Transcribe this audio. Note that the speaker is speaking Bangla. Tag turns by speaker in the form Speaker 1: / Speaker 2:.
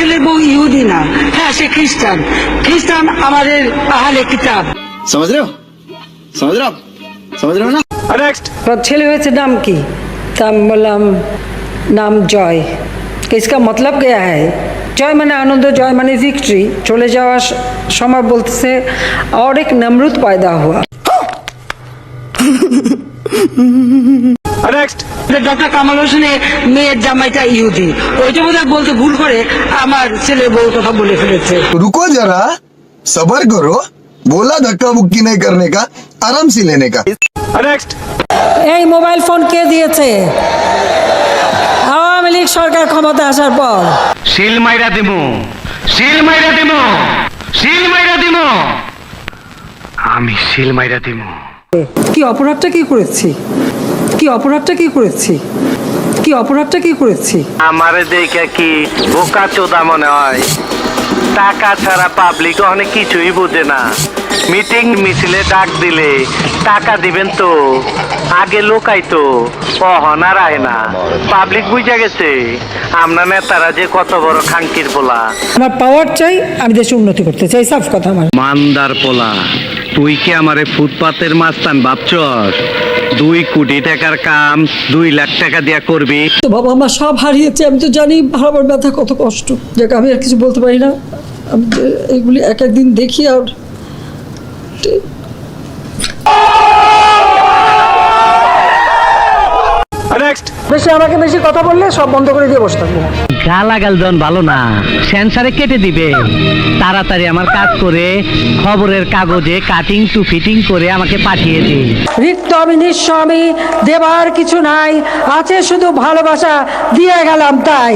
Speaker 1: ছেলের বউ ইহুদি না, হ্যাঁ সে খ্রিস্টান। খ্রিস্টান আমাদের আহলে কিতাব।
Speaker 2: समझ रहे हो समझ रहे हो आप समझ रहे हो ना।
Speaker 3: नेक्स्ट।
Speaker 4: ছেলে হয়েছে নাম কি? তা আমি বললাম নাম জয়। इसका मतलब क्या है? জয় মানে আনন্দ, জয় মানে ভিক্টরি। চলে যাওয়ার সময় বলতেছে और एक नमरूद पैदा हुआ।
Speaker 3: नेक्स्ट।
Speaker 1: ডক্টর কামাল হোসেনের মেয়ের জামাইটা ইহুদি, ওইটা বোধহয় বলতে ভুল করে আমার ছেলে বউ কথা বলে ফেলেছে।
Speaker 5: रुको जरा सबर करो, बोला धक्का मुक्की नहीं करने का, आराम से लेने का।
Speaker 3: नेक्स्ट।
Speaker 4: এই মোবাইল ফোন কে দিয়েছে? আওয়ামী লীগ সরকার ক্ষমতা আসার পর।
Speaker 6: শিল মাইরা দিমু, শিল মাইরা দিমু, শিল মাইরা দিমু, আমি শিল মাইরা দিমু।
Speaker 4: কি অপরাধটা কি করেছি? কি অপরাধটা কি করেছি? কি অপরাধটা কি করেছি?
Speaker 6: আমারে দেখে কি বোকা চোদা মনে হয়? টাকা ছাড়া পাবলিক অনেক কিছুই বোঝে না। মিটিং মিছিলে ডাক দিলে টাকা দিবেন তো, আগে লোকাইতো, অহনার আয় না। পাবলিক বুঝে গেছে আমরা নেতারা যে কত বড় খাঙ্কির পোলা।
Speaker 4: আমার পাওয়ার চাই, আমি দেশে উন্নতি করতে চাই, সাফ কথা আমার।
Speaker 6: মানদার পোলা, তুই কি আমারে ফুটপাতের মাস্তান ভাবছস? 2 কোটি টাকার কাম 2 লাখ টাকা দিয়া করবি?
Speaker 4: তো বাবা আমার সব হারিয়েছে, আমি তো জানি হারাবার ব্যথা কত কষ্ট। যাকে আমি আর কিছু বলতে পারি না। আমি এগুলি এক একদিন দেখি আর
Speaker 3: नेक्स्ट।
Speaker 4: বেশি আমাকে বেশি কথা বললে সব বন্ধ করে দিয়ে বসে থাকবো।
Speaker 6: গালাগাল জন ভালো না, সেন্সারে কেটে দিবে। তাড়াতাড়ি আমার কাজ করে খবরের কাগজে কাটিং টু ফিটিং করে আমাকে পাঠিয়ে দিন।
Speaker 4: রিক্ত আমি নিঃস্ব, আমি দেবার কিছু নাই, আছে শুধু ভালোবাসা, দিয়ে গেলাম তাই।